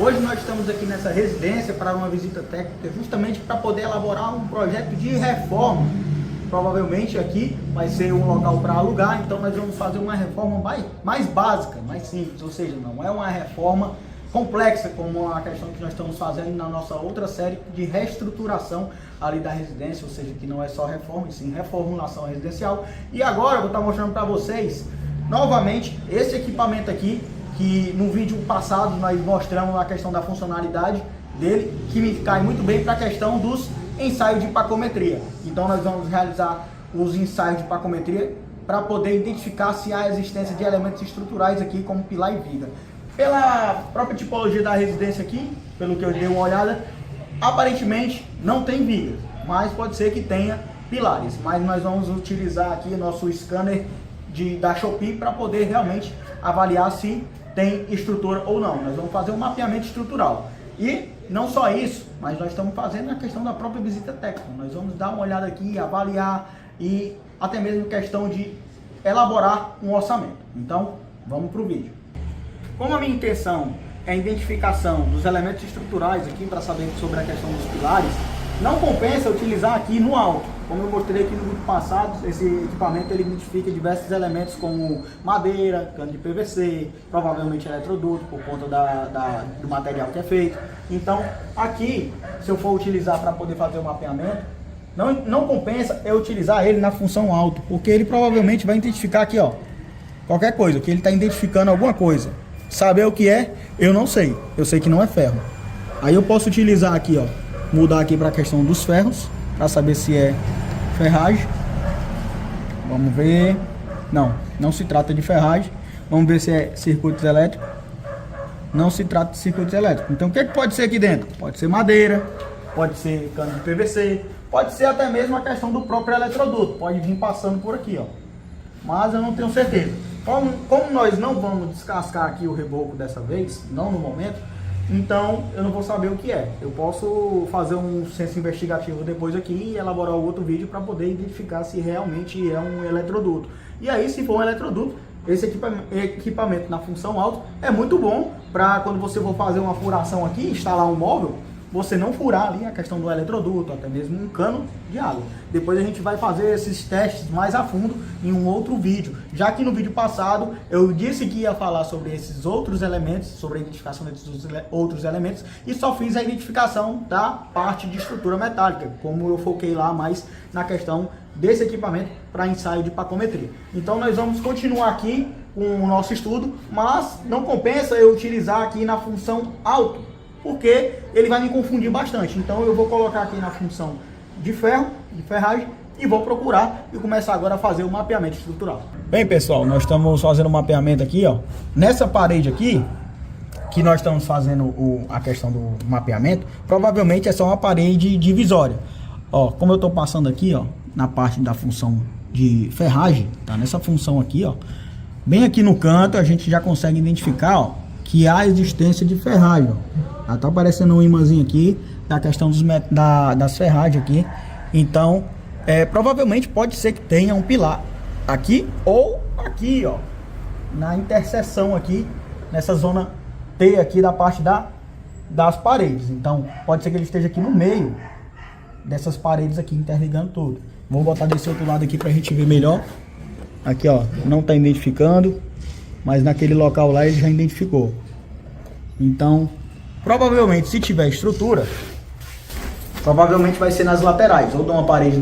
Hoje nós estamos aqui nessa residência para uma visita técnica, justamente para poder elaborar um projeto de reforma. Provavelmente aqui vai ser um local para alugar, então nós vamos fazer uma reforma mais básica, mais simples, ou seja, não é uma reforma complexa como a questão que nós estamos fazendo na nossa outra série de reestruturação ali da residência, ou seja, que não é só reforma, e sim reformulação residencial. E agora eu vou estar mostrando para vocês novamente esse equipamento aqui, que no vídeo passado nós mostramos a questão da funcionalidade dele, que me cai muito bem para a questão dos ensaios de pacometria. Então nós vamos realizar os ensaios de pacometria para poder identificar se há existência de elementos estruturais aqui, como pilar e viga. Pela própria tipologia da residência aqui, pelo que eu dei uma olhada, aparentemente não tem vigas, mas pode ser que tenha pilares. Mas nós vamos utilizar aqui o nosso scanner da Shopee para poder realmente avaliar se tem estrutura ou não. Nós vamos fazer um mapeamento estrutural. E não só isso, mas nós estamos fazendo a questão da própria visita técnica. Nós vamos dar uma olhada aqui, avaliar e até mesmo questão de elaborar um orçamento. Então, vamos para o vídeo. Como a minha intenção é a identificação dos elementos estruturais aqui para saber sobre a questão dos pilares, não compensa utilizar aqui no alto. Como eu mostrei aqui no vídeo passado, esse equipamento ele identifica diversos elementos como madeira, cano de PVC, provavelmente eletroduto por conta do material que é feito. Então aqui, se eu for utilizar para poder fazer o mapeamento, não compensa eu utilizar ele na função alto, porque ele provavelmente vai identificar aqui, ó, qualquer coisa, que ele está identificando alguma coisa. Saber o que é, eu não sei. Eu sei que não é ferro. Aí eu posso utilizar aqui, ó, mudar aqui para a questão dos ferros, para saber se é ferragem. Vamos ver. Não se trata de ferragem. Vamos ver se é circuitos elétricos. Não se trata de circuitos elétricos. Então o que pode ser aqui dentro? Pode ser madeira, pode ser cano de PVC, pode ser até mesmo a questão do próprio eletroduto. Pode vir passando por aqui, ó. Mas eu não tenho certeza. Como nós não vamos descascar aqui o reboco dessa vez, não no momento, então eu não vou saber o que é. Eu posso fazer um censo investigativo depois aqui e elaborar outro vídeo para poder identificar se realmente é um eletroduto. E aí, se for um eletroduto, esse equipamento na função alto é muito bom para quando você for fazer uma furação aqui, instalar um móvel, você não furar ali a questão do eletroduto, até mesmo um cano de água. Depois a gente vai fazer esses testes mais a fundo em um outro vídeo. Já que no vídeo passado eu disse que ia falar sobre esses outros elementos, sobre a identificação desses outros elementos, e só fiz a identificação da parte de estrutura metálica, como eu foquei lá mais na questão desse equipamento para ensaio de pacometria. Então nós vamos continuar aqui com o nosso estudo, mas não compensa eu utilizar aqui na função alto, porque ele vai me confundir bastante. Então eu vou colocar aqui na função de ferro, de ferragem, e vou procurar e começar agora a fazer o mapeamento estrutural. Bem, pessoal, nós estamos fazendo o mapeamento aqui, ó. Nessa parede aqui, que nós estamos fazendo a questão do mapeamento, provavelmente é só uma parede divisória. Ó, como eu estou passando aqui, ó, na parte da função de ferragem, tá? Nessa função aqui, ó, bem aqui no canto, a gente já consegue identificar, ó, que há existência de ferragem, ó. Tá aparecendo um imãzinho aqui da questão das ferragens aqui. Então provavelmente pode ser que tenha um pilar aqui ou aqui, ó, na interseção aqui, nessa zona T aqui da parte das paredes. Então pode ser que ele esteja aqui no meio dessas paredes aqui, interligando tudo. Vou botar desse outro lado aqui pra gente ver melhor. Aqui, ó, não tá identificando, mas naquele local lá ele já identificou. Então provavelmente, se tiver estrutura, provavelmente vai ser nas laterais, ou de uma parede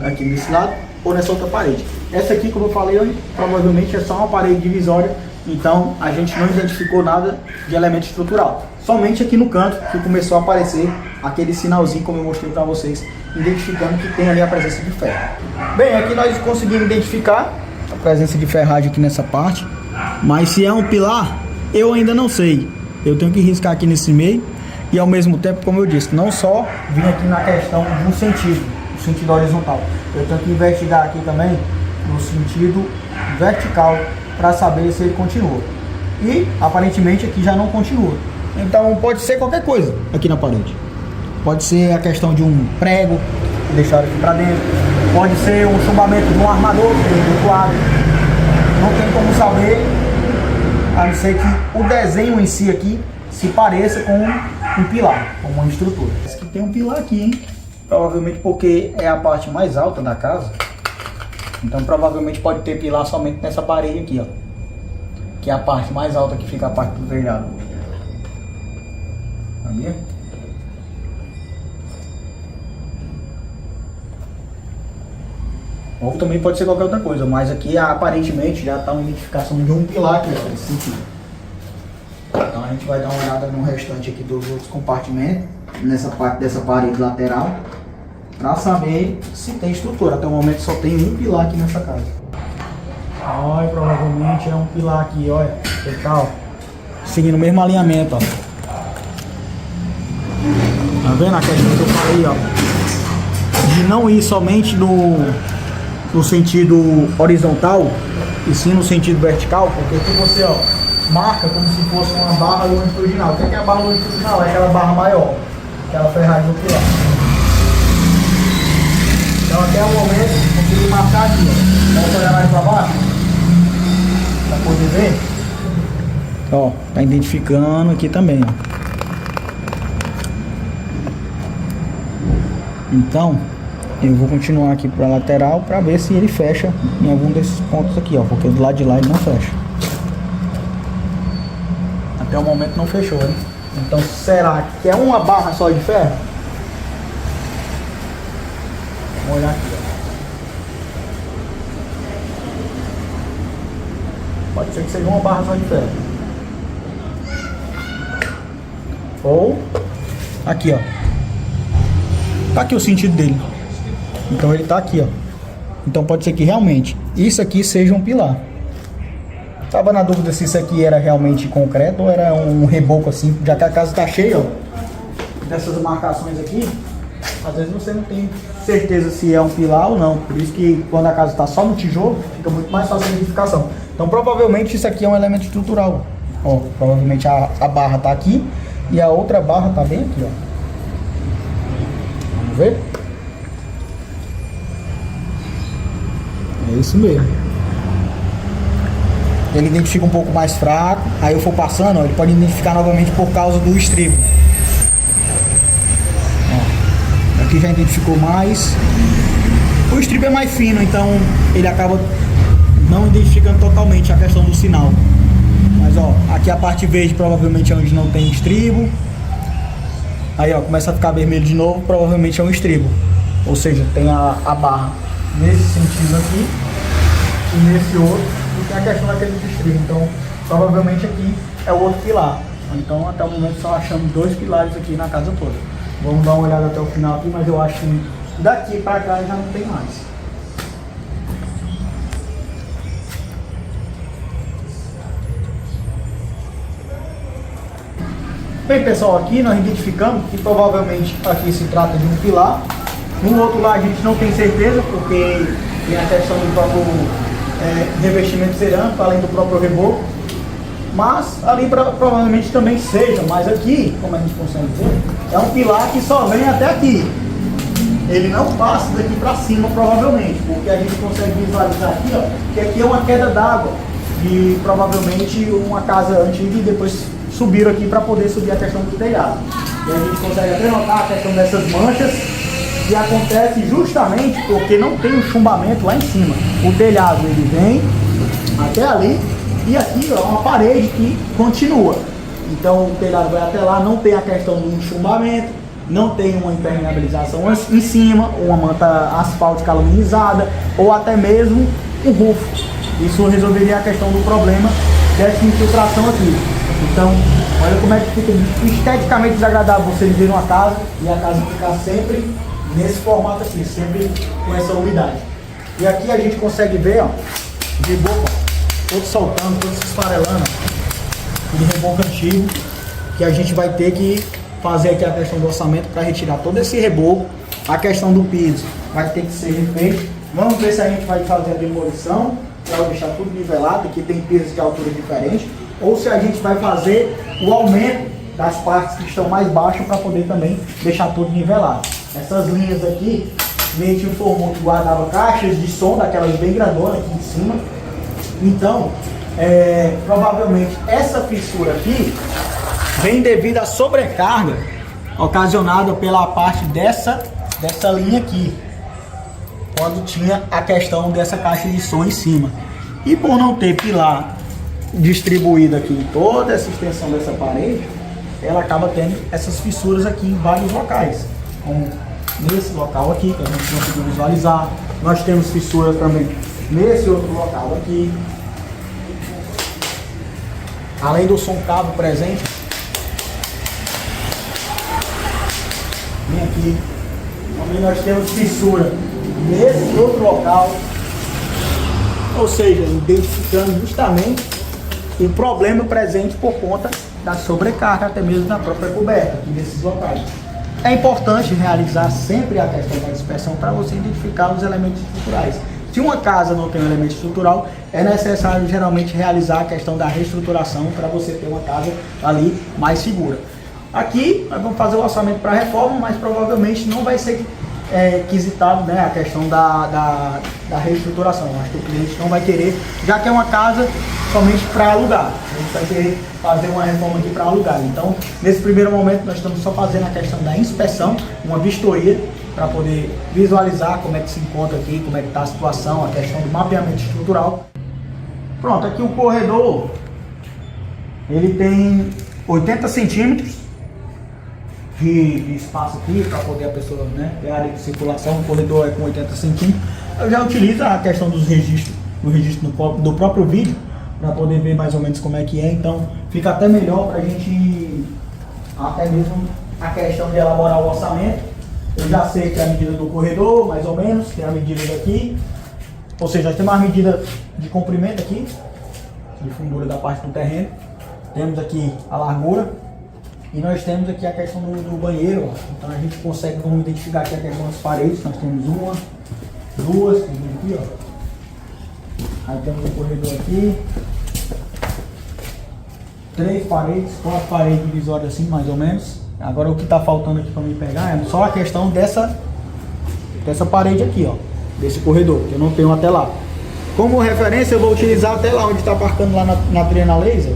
aqui desse lado, ou nessa outra parede. Essa aqui, como eu falei, provavelmente é só uma parede divisória, então a gente não identificou nada de elemento estrutural. Somente aqui no canto que começou a aparecer aquele sinalzinho, como eu mostrei para vocês, identificando que tem ali a presença de ferro. Bem, aqui nós conseguimos identificar a presença de ferragem aqui nessa parte, mas se é um pilar, eu ainda não sei. Eu tenho que riscar aqui nesse meio e ao mesmo tempo, como eu disse, não só vir aqui na questão de um sentido, o sentido horizontal. Eu tenho que investigar aqui também no sentido vertical para saber se ele continua. E aparentemente aqui já não continua. Então pode ser qualquer coisa aqui na parede. Pode ser a questão de um prego que deixaram aqui para dentro. Pode ser um chumbamento de um armador que tem do outro lado. Não tem como saber, a não ser que o desenho em si aqui se pareça com um pilar, com uma estrutura. Esse aqui tem um pilar aqui, hein? Provavelmente porque é a parte mais alta da casa. Então provavelmente pode ter pilar somente nessa parede aqui, ó. Que é a parte mais alta que fica a parte do telhado. Sabia? Ou também pode ser qualquer outra coisa, mas aqui aparentemente já está uma identificação de um pilar aqui, ó, nesse sentido. Então a gente vai dar uma olhada no restante aqui dos outros compartimentos, nessa parte dessa parede lateral, para saber se tem estrutura. Até o momento só tem um pilar aqui nessa casa. Olha, provavelmente é um pilar aqui, olha, ó, seguindo o mesmo alinhamento, ó. Tá vendo a questão que eu falei, ó, de não ir somente no sentido horizontal e sim no sentido vertical, porque aqui você, ó, marca como se fosse uma barra longitudinal. O que é a barra longitudinal? É aquela barra maior, aquela ferragem do pilar. Então até o momento eu consegui marcar aqui, ó. Vamos olhar mais para baixo para poder ver. Ó, tá identificando aqui também, ó. Então eu vou continuar aqui para a lateral para ver se ele fecha em algum desses pontos aqui, ó, porque do lado de lá ele não fecha. Até o momento não fechou, hein? Então será que é uma barra só de ferro? Vamos olhar aqui, ó. Pode ser que seja uma barra só de ferro. Ou aqui, ó. Tá aqui o sentido dele. Então ele tá aqui, ó. Então pode ser que realmente isso aqui seja um pilar. Tava na dúvida se isso aqui era realmente concreto ou era um reboco assim, já que a casa tá cheia, ó, dessas marcações aqui. Às vezes você não tem certeza se é um pilar ou não. Por isso que quando a casa tá só no tijolo, fica muito mais fácil a identificação. Então provavelmente isso aqui é um elemento estrutural. Ó, provavelmente a barra tá aqui e a outra barra tá bem aqui, ó. Vamos ver? É isso mesmo. Ele identifica um pouco mais fraco. Aí eu for passando, ó, ele pode identificar novamente por causa do estribo. Ó, aqui já identificou mais. O estribo é mais fino, então ele acaba não identificando totalmente a questão do sinal. Mas ó, aqui a parte verde provavelmente é onde não tem estribo. Aí ó, começa a ficar vermelho de novo, provavelmente é um estribo. Ou seja, tem a barra nesse sentido aqui e nesse outro, e tem a questão daquele estribo. Então provavelmente aqui é o outro pilar. Então até o momento só achamos 2 pilares aqui na casa toda. Vamos dar uma olhada até o final aqui, mas eu acho que daqui para cá já não tem mais. Bem pessoal, aqui nós identificamos que provavelmente aqui se trata de um pilar. No outro lado a gente não tem certeza, porque tem a questão do próprio revestimento cerâmico, além do próprio reboco. Mas ali provavelmente também seja, mas aqui, como a gente consegue ver, é um pilar que só vem até aqui. Ele não passa daqui para cima provavelmente, porque a gente consegue visualizar aqui, ó, que aqui é uma queda d'água de provavelmente uma casa antiga e depois subiram aqui para poder subir a questão do telhado. E a gente consegue até notar a questão dessas manchas, que acontece justamente porque não tem um chumbamento lá em cima. O telhado ele vem até ali e aqui ó, uma parede que continua. Então o telhado vai até lá, não tem a questão do enchumbamento, não tem uma impermeabilização em cima, uma manta asfáltica aluminizada ou até mesmo um rufo. Isso resolveria a questão do problema dessa infiltração aqui. Então, olha como é que fica esteticamente desagradável você viver numa casa e a casa ficar sempre nesse formato aqui, sempre com essa umidade. E aqui a gente consegue ver, ó, de boca, todo soltando, todo se esfarelando, de reboco antigo, que a gente vai ter que fazer aqui a questão do orçamento para retirar todo esse reboco. A questão do piso vai ter que ser refeito. Vamos ver se a gente vai fazer a demolição para deixar tudo nivelado, aqui tem pisos de altura diferente, ou se a gente vai fazer o aumento das partes que estão mais baixas para poder também deixar tudo nivelado. Essas linhas aqui, meio que informou que guardava caixas de som, daquelas bem grandonas aqui em cima. Então, provavelmente essa fissura aqui vem devido à sobrecarga ocasionada pela parte dessa linha aqui, quando tinha a questão dessa caixa de som em cima. E por não ter pilar distribuído aqui em toda essa extensão dessa parede, ela acaba tendo essas fissuras aqui em vários locais, como nesse local aqui, que a gente conseguiu visualizar. Nós temos fissuras também nesse outro local aqui. Além do som cabo presente, vem aqui, também nós temos fissura nesse outro local, ou seja, identificando justamente o problema presente por conta da sobrecarga, até mesmo na própria coberta, aqui nesses locais. É importante realizar sempre a questão da inspeção para você identificar os elementos estruturais. Se uma casa não tem um elemento estrutural, é necessário geralmente realizar a questão da reestruturação para você ter uma casa ali mais segura. Aqui nós vamos fazer o orçamento para a reforma, mas provavelmente não vai ser quisitado, né, a questão da reestruturação. Acho que o cliente não vai querer, já que é uma casa somente para alugar. A gente vai querer fazer uma reforma aqui para alugar. Então, nesse primeiro momento, nós estamos só fazendo a questão da inspeção, uma vistoria, para poder visualizar como é que se encontra aqui, como é que está a situação, a questão do mapeamento estrutural. Pronto, aqui o corredor, ele tem 80 centímetros de espaço aqui para poder a pessoa, né, ter área de circulação. O corredor é com 80 centímetros. Eu já utilizo a questão dos registros, do próprio vídeo, para poder ver mais ou menos como é que é. Então fica até melhor para a gente, até mesmo a questão de elaborar o orçamento. Eu já sei que é a medida do corredor, mais ou menos, que é a medida daqui. Ou seja, nós temos uma medida de comprimento aqui, de fundura da parte do terreno. Temos aqui a largura. E nós temos aqui a questão do banheiro, ó. Então a gente consegue, vamos identificar aqui a questão das paredes. Nós temos uma, duas, aqui, ó. Aí temos o corredor aqui. 3 paredes, 4 paredes divisórias assim, mais ou menos. Agora o que está faltando aqui para me pegar é só a questão dessa parede aqui, ó. Desse corredor, que eu não tenho até lá. Como referência eu vou utilizar até lá onde está parcando lá na Triana Laser,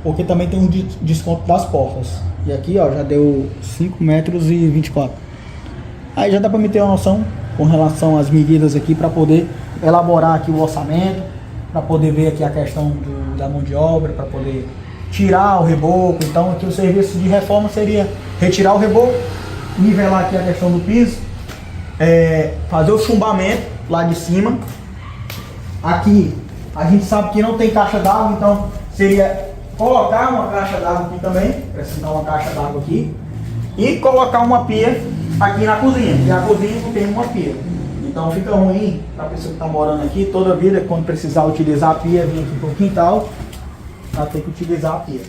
porque também tem um desconto das portas. E aqui, ó, já deu 5 metros e 24. Aí já dá para me ter uma noção com relação às medidas aqui, para poder elaborar aqui o orçamento, para poder ver aqui a questão da mão de obra, para poder tirar o reboco. Então aqui o serviço de reforma seria retirar o reboco, nivelar aqui a questão do piso, fazer o chumbamento lá de cima. Aqui a gente sabe que não tem caixa d'água, então seria colocar uma caixa d'água aqui também, acrescentar uma caixa d'água aqui, e colocar uma pia aqui na cozinha, e a cozinha não tem uma pia. Então fica ruim para a pessoa que está morando aqui, toda a vida, quando precisar utilizar a pia, vir aqui para o quintal, vai ter que utilizar a pia.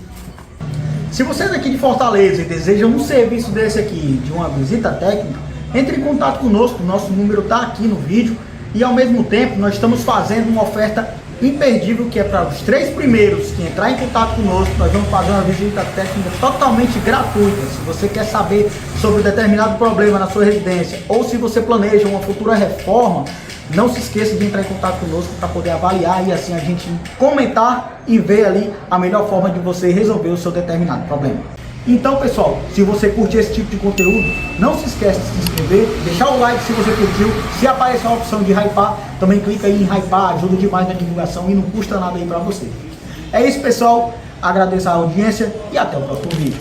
Se vocês aqui de Fortaleza desejam um serviço desse aqui, de uma visita técnica, entre em contato conosco, o nosso número está aqui no vídeo, e ao mesmo tempo nós estamos fazendo uma oferta imperdível, que é para os 3 primeiros que entrar em contato conosco. Nós vamos fazer uma visita técnica totalmente gratuita. Se você quer saber sobre determinado problema na sua residência, ou se você planeja uma futura reforma, não se esqueça de entrar em contato conosco para poder avaliar e assim a gente comentar e ver ali a melhor forma de você resolver o seu determinado problema. Então, pessoal, se você curtir esse tipo de conteúdo, não se esqueça de se inscrever, deixar o like se você curtiu. Se aparecer a opção de hypar, também clica aí em hypar, ajuda demais na divulgação e não custa nada aí para você. É isso, pessoal. Agradeço a audiência e até o próximo vídeo.